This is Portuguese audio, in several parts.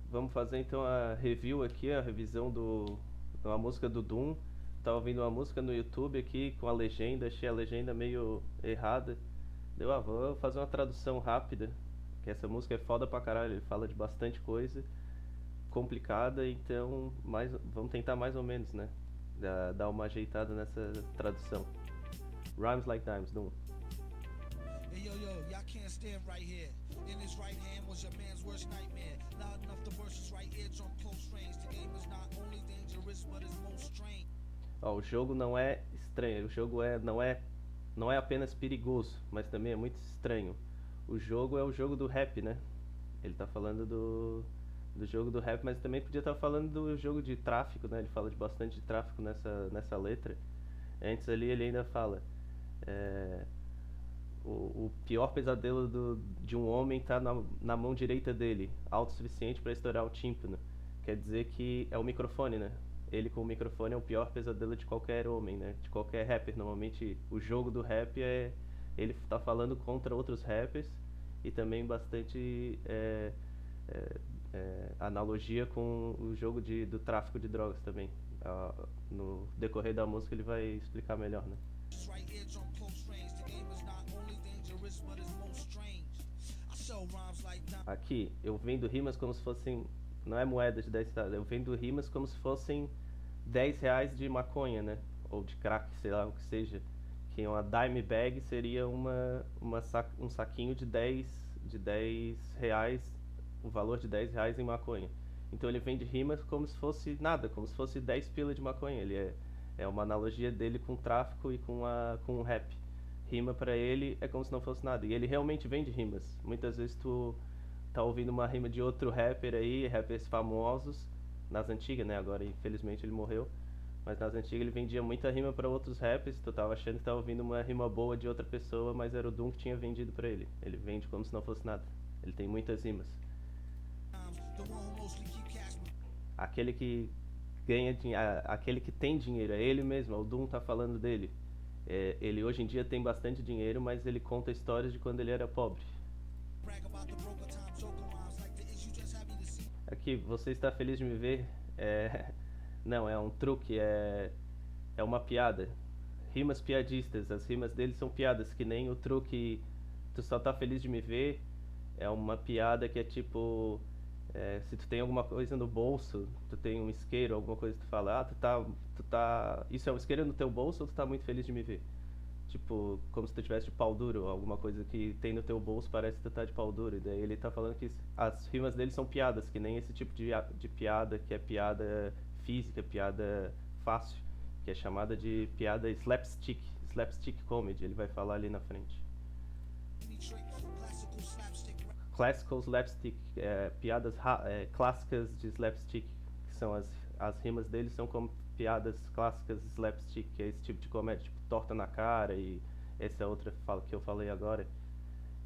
Vamos fazer então a review aqui, a revisão de uma música do Doom. Tava ouvindo uma música no YouTube aqui com a legenda, achei a legenda meio errada. Vou fazer uma tradução rápida, que essa música é foda pra caralho, ele fala de bastante coisa complicada, então vamos tentar mais ou menos, né? Dar uma ajeitada nessa tradução. Rhymes like dimes, Doom. Hey y'all can't stand right here. In his right hand was your man's worst nightmare. Loud enough to burst his right eardrum close range. The game is not only dangerous, but it's most strange. Ó, o jogo não é estranho, o jogo não é apenas perigoso, mas também é muito estranho. O jogo é o jogo do rap, né? Ele tá falando do jogo do rap, mas também podia estar falando do jogo de tráfico, né? Ele fala de bastante de tráfico nessa letra. Antes ali ele ainda fala é, o pior pesadelo de um homem está na mão direita dele, autossuficiente para estourar o tímpano. Quer dizer que é o microfone, né? Ele com o microfone é o pior pesadelo de qualquer homem, né? De qualquer rapper. Normalmente o jogo do rap é ele tá falando contra outros rappers e também bastante analogia com o jogo do tráfico de drogas também. No decorrer da música ele vai explicar melhor, né? His right eardrum close range. The game is not only dangerous, but it's most strange. I sell rhymes like that. Aqui, eu vendo rimas como se fossem. Não é moeda de 10 centavos, eu vendo rimas como se fossem 10 reais de maconha, né? Ou de crack, sei lá o que seja. Que uma dime bag seria um saquinho de 10 reais, o valor de 10 reais em maconha. Então ele vende rimas como se fosse nada, como se fosse 10 pila de maconha. É uma analogia dele com o tráfico e com o rap. Rima pra ele é como se não fosse nada. E ele realmente vende rimas. Muitas vezes tu tá ouvindo uma rima de outro rapper aí, rappers famosos, nas antigas, né? Agora infelizmente ele morreu. Mas nas antigas ele vendia muita rima pra outros rappers, tu tava achando que tava ouvindo uma rima boa de outra pessoa, mas era o Doom que tinha vendido pra ele. Ele vende como se não fosse nada. Ele tem muitas rimas. The one who mostly keep cash. Aquele que ganha dinheiro, aquele que tem dinheiro, é ele mesmo, o Doom tá falando dele. Ele hoje em dia tem bastante dinheiro, mas ele conta histórias de quando ele era pobre. Brag about the broker time, joker rhymes like the issue just happy to see. Aqui, você está feliz de me ver? Não, é um truque, é uma piada. Rimas piadistas, as rimas dele são piadas, que nem o truque tu só tá feliz de me ver, é uma piada que é tipo, se tu tem alguma coisa no bolso, tu tem um isqueiro, alguma coisa que tu fala, isso é um isqueiro no teu bolso ou tu tá muito feliz de me ver? Tipo, como se tu tivesse de pau duro, alguma coisa que tem no teu bolso parece que tu tá de pau duro. E daí ele tá falando que as rimas dele são piadas, que nem esse tipo de piada, que é piada física, piada fácil, que é chamada de piada slapstick comedy, ele vai falar ali na frente. Trick, classical slapstick. Classical slapstick, piadas clássicas de slapstick, que são as rimas dele são como piadas clássicas de slapstick, que é esse tipo de comédia, tipo torta na cara e essa é outra que eu falei agora.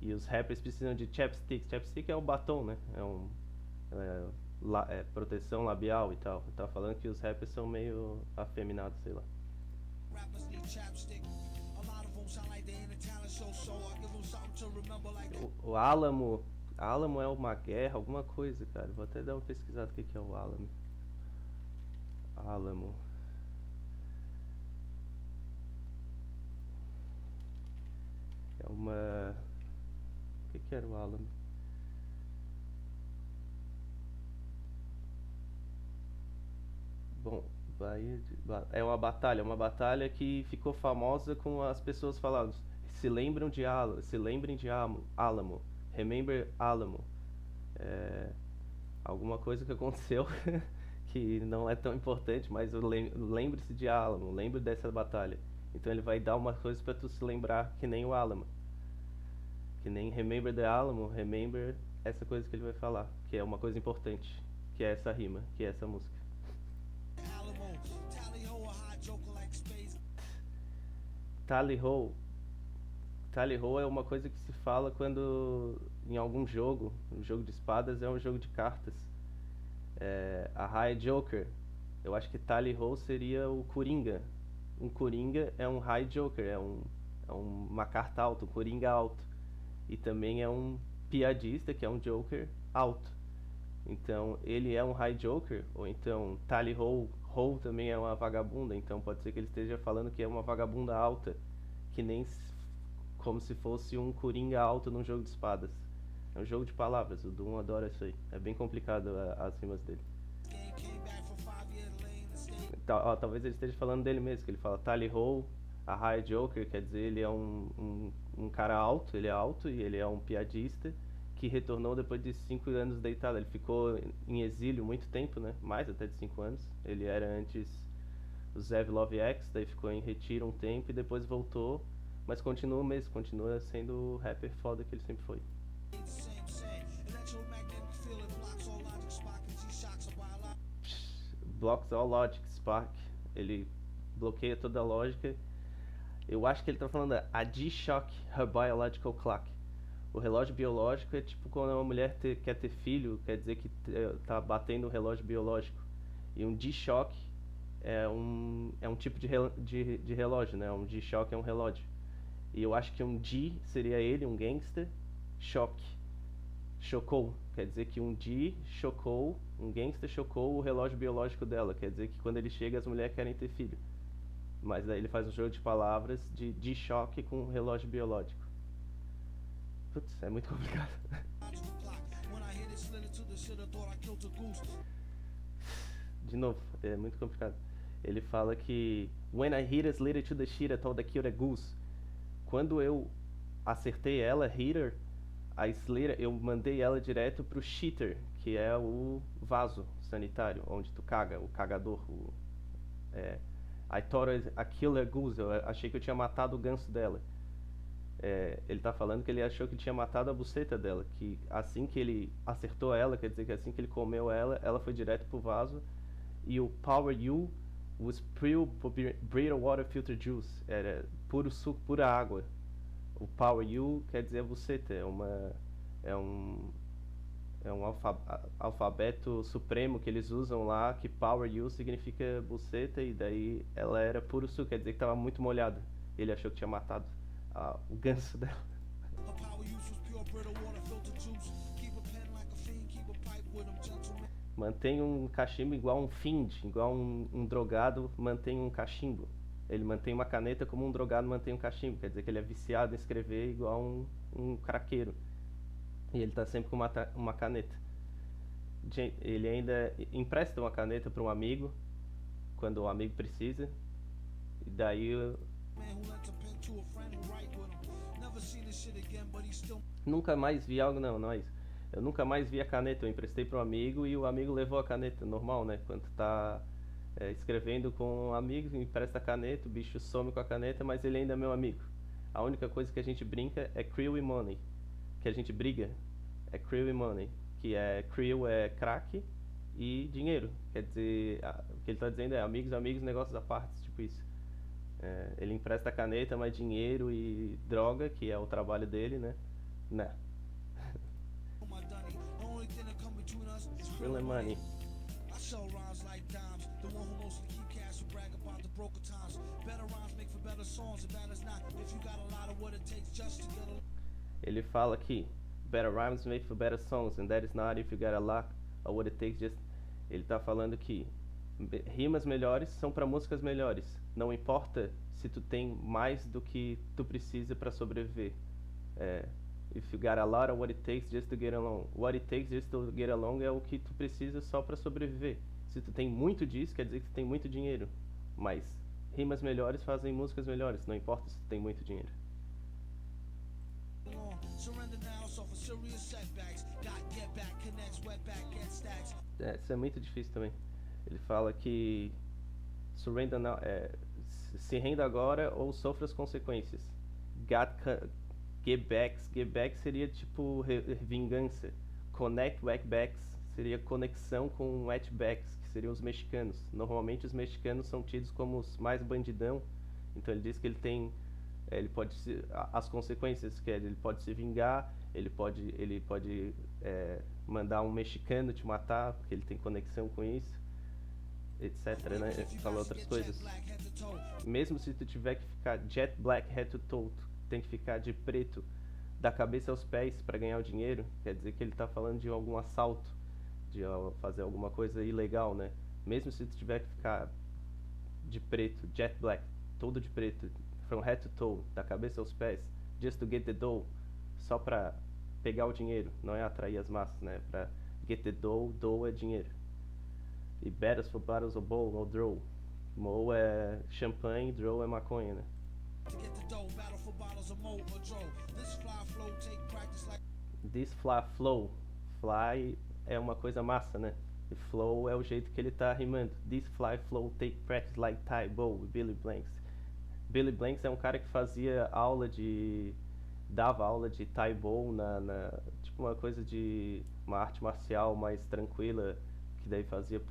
E os rappers precisam de chapstick. Chapstick é o batom, né? Proteção labial e tal. Eu tava falando que os rappers são meio afeminados, sei lá. Rappers need chapstick. A lot of them sound like they in a talent show, so I give them something to remember like that. O Álamo. Álamo é uma guerra, alguma coisa, cara. Vou até dar uma pesquisada o que é o Álamo. Álamo. É uma. O que era o Álamo? Bom, é uma batalha que ficou famosa com as pessoas falando. Se lembrem de Álamo, remember Álamo. É, alguma coisa que aconteceu que não é tão importante, mas lembre-se de Álamo, lembre dessa batalha. Então ele vai dar uma coisa para tu se lembrar que nem o Álamo, que nem remember the Álamo, remember essa coisa que ele vai falar, que é uma coisa importante, que é essa rima, que é essa música. Alamo, tally ho, a hot joker like space. Tally ho. Tally ho é uma coisa que se fala quando em algum jogo, um jogo de espadas é um jogo de cartas. A High Joker, eu acho que Tally ho seria o Coringa. Um Coringa é um High Joker, uma carta alta, um Coringa alto. E também é um piadista, que é um Joker alto. Então, ele é um high joker, ou então Tally Ho também é uma vagabunda, então pode ser que ele esteja falando que é uma vagabunda alta, que nem como se fosse um coringa alto num jogo de espadas. É um jogo de palavras, o Doom adora isso aí. É bem complicado as rimas dele. Talvez ele esteja falando dele mesmo, que ele fala Tally Ho, a high joker, quer dizer, ele é um cara alto, ele é alto e ele é um piadista que retornou depois de 5 anos deitado. Ele ficou em exílio muito tempo, né? Mais até de 5 anos. Ele era antes o Zev Love X, daí ficou em retiro um tempo e depois voltou, mas continua mesmo, continua sendo o rapper foda que ele sempre foi. Blocks all logic, Spark. Ele bloqueia toda a lógica. Eu acho que ele tá falando a G-Shock, her biological clock. O relógio biológico é tipo quando uma mulher quer ter filho, quer dizer que tá batendo o relógio biológico. E um G-Shock é um tipo de relógio, né? Um G-Shock é um relógio. E eu acho que um G seria ele, um gangster. Shock. Chocou. Quer dizer que um G chocou, um gangster chocou o relógio biológico dela. Quer dizer que quando ele chega as mulheres querem ter filho. Mas daí ele faz um jogo de palavras de G-Shock com relógio biológico. Putz, é muito complicado. De novo, é muito complicado. Ele fala que When I hit a slater to the shit, I told the killer goose. Quando eu acertei ela, hitter, a Slater, eu mandei ela direto pro shitter, que é o vaso sanitário, onde tu caga, o cagador. I thought a killer goose, eu achei que eu tinha matado o ganso dela. Ele tá falando que ele achou que tinha matado a buceta dela, que assim que ele acertou ela, quer dizer que assim que ele comeu ela, ela foi direto pro vaso. E o Power You was pure Brita Water Filter Juice, era puro suco, pura água. O Power You quer dizer buceta, é um alfabeto supremo que eles usam lá, que Power You significa buceta, e daí ela era puro suco, quer dizer que estava muito molhada. Ele achou que tinha matado o ganso dela. Mantém um cachimbo igual um fiend, igual um drogado mantém um cachimbo. Ele mantém uma caneta como um drogado mantém um cachimbo, quer dizer que ele é viciado em escrever igual um craqueiro. E ele está sempre com uma caneta. Ele ainda empresta uma caneta para um amigo, quando o amigo precisa. E daí nunca mais vi algo, não é isso. Eu nunca mais vi a caneta, eu emprestei para um amigo e o amigo levou a caneta, normal, né? Quando tá escrevendo com um amigo, empresta a caneta, o bicho some com a caneta, mas ele ainda é meu amigo. A única coisa que a gente brinca é Creel e Money. Que a gente briga é Creel e Money. Que é Creel é crack e dinheiro. Quer dizer, o que ele tá dizendo é amigos, negócios à parte, tipo isso. Ele empresta a caneta, mas dinheiro e droga, que é o trabalho dele, né? Né. Creel and Money. Ele fala que better rhymes make for better songs, and that is not if you got a lot or what it takes just. Ele tá falando que rimas melhores são para músicas melhores. Não importa se tu tem mais do que tu precisa para sobreviver. If you got a lot of what it takes just to get along. What it takes just to get along é o que tu precisa só para sobreviver. Se tu tem muito disso, quer dizer que tu tem muito dinheiro. Mas rimas melhores fazem músicas melhores, não importa se tu tem muito dinheiro. Isso é muito difícil também. Ele fala que surrender now, se renda agora ou sofra as consequências. Get back seria tipo vingança. Connect whackbacks seria conexão com wetbacks, que seriam os mexicanos. Normalmente os mexicanos são tidos como os mais bandidão. Então ele diz que ele pode as consequências, que ele pode se vingar, ele pode mandar um mexicano te matar, porque ele tem conexão com isso, etc, né? Fala outras coisas. Mesmo se tu tiver que ficar jet black head to toe, tem que ficar de preto da cabeça aos pés para ganhar o dinheiro, quer dizer que ele está falando de algum assalto. de fazer alguma coisa ilegal, né? Mesmo se tu tiver que ficar de preto, jet black, todo de preto, from head to toe, da cabeça aos pés, just to get the dough, só pra pegar o dinheiro, não é atrair as massas, né? Pra get the dough, dough é dinheiro. E battles for bottles of bowl ou draw. Mo é champanhe, draw é maconha, né? To get the dough, battle for bottles of mo or dro. This fly flow take practice like This fly flow. Fly é uma coisa massa, né? E flow é o jeito que ele tá rimando. This fly flow take practice like Ty Bo e Billy Blanks. Billy Blanks é um cara que fazia aula de... dava aula de Tai Bo tipo uma coisa de... uma arte marcial mais tranquila, que daí fazia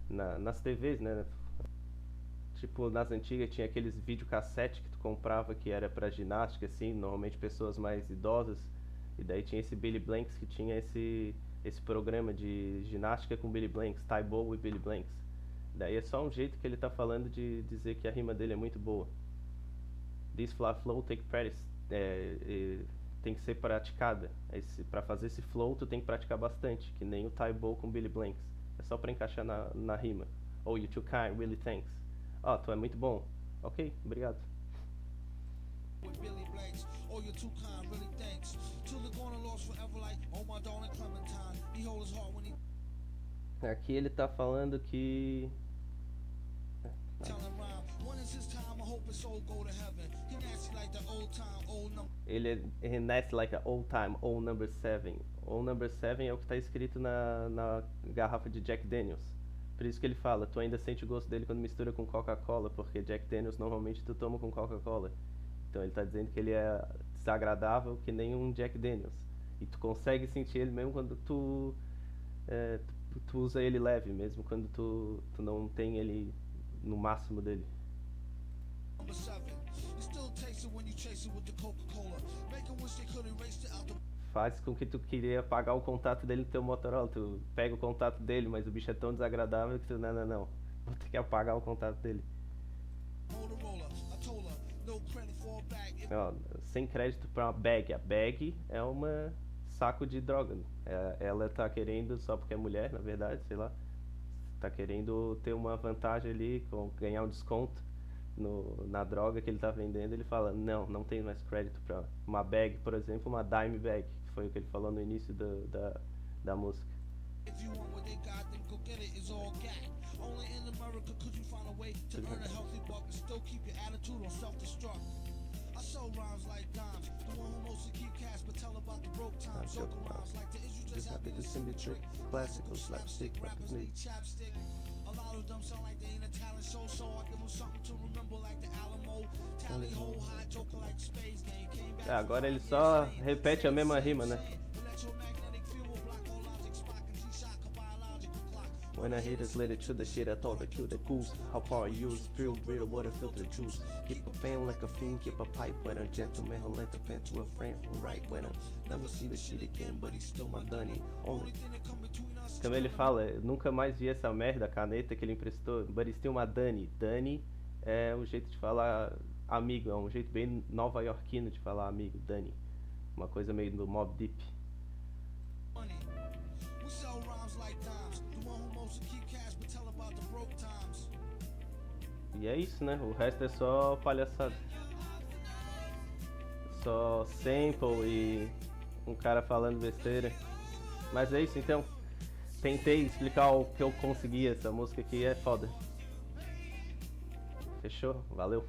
nas TVs, né? Tipo, nas antigas tinha aqueles videocassete que tu comprava que era pra ginástica, assim, normalmente pessoas mais idosas. E daí tinha esse Billy Blanks que tinha esse programa de ginástica com Billy Blanks, Tai Bo e Billy Blanks. Daí é só um jeito que ele tá falando de dizer que a rima dele é muito boa. This fly flow take practice. Tem que ser praticada. Pra fazer esse flow tu tem que praticar bastante, que nem o Tai Bo com Billy Blanks. É só pra encaixar na rima. Oh, you too kind, really thanks. Oh, tu é muito bom. Ok, obrigado. with Billy Blanks. Oh, you're too kind, really thanks. Till the gonna lost forever like, oh my darling Clementine. He hold his heart when he Aqui ele tá falando que... tell him rhyme. When is his time? I hope his soul go to heaven. He nasty like the old time, old number. He nasty like an old time, old number 7. Old number 7 é o que tá escrito na garrafa de Jack Daniels. Por isso que ele fala, tu ainda sente o gosto dele quando mistura com Coca-Cola, porque Jack Daniels normalmente tu toma com Coca-Cola. Então ele tá dizendo que ele é desagradável que nem um Jack Daniels. E tu consegue sentir ele mesmo quando tu usa ele leve, mesmo quando tu não tem ele no máximo dele. Number 7. You still taste it when you chase it with the Coca-Cola. Make 'em wish they could erase it out the Faz com que tu queria apagar o contato dele no teu Motorola. Tu pega o contato dele, mas o bicho é tão desagradável que tu, não. Vou ter que apagar o contato dele. Motorola. I told her, no credit for a bag. If Ó, sem crédito pra uma bag. A bag é uma saco de droga. Ela tá querendo, só porque é mulher, na verdade, sei lá. Tá querendo ter uma vantagem ali, ganhar um desconto na droga que ele tá vendendo. Ele fala, não tem mais crédito pra uma bag, por exemplo, uma dime bag, que foi o que ele falou no início da música. If you want what they got, then go get it. It's all gag. Only in America could you find a way to earn a healthy buck and still keep your attitude on self-destruct. I sell rhymes like dimes, the one who mostly keep cash but tell about the broke times. Joke rhymes like the issue just happy to send it trick. Classical slapstick rappers need chapstick. A lot of them sound like they in a talent show, so I give them something to remember like the Alamo. Tally ho, high joker like Space Game. Came back Agora ele só repete a mesma rima, né? electromagnetic fuel, black hole logic, Spock and G-Shock, a biological clock. When I hit it, let it to the shit, I thought I killed the goose. How far you use, drill, real water, filter juice. Keep a fan like a fiend, keep a pipe when a gentleman who lent a pen to a friend who right when I never see the shit again, but he's still my dunny. Only também ele fala, eu nunca mais vi essa merda, a caneta que ele emprestou, but he's still my Dani. Dani é um jeito de falar amigo, é um jeito bem nova-iorquino de falar amigo, Dani. Uma coisa meio do Mobb Deep. Money. We sell rhymes like dimes, the one who mostly keep cash but tell about the broke times. E é isso, né? O resto é só palhaçada. Só sample e um cara falando besteira. Mas é isso, então. Tentei explicar o que eu consegui. Essa música aqui é foda. Fechou? Valeu.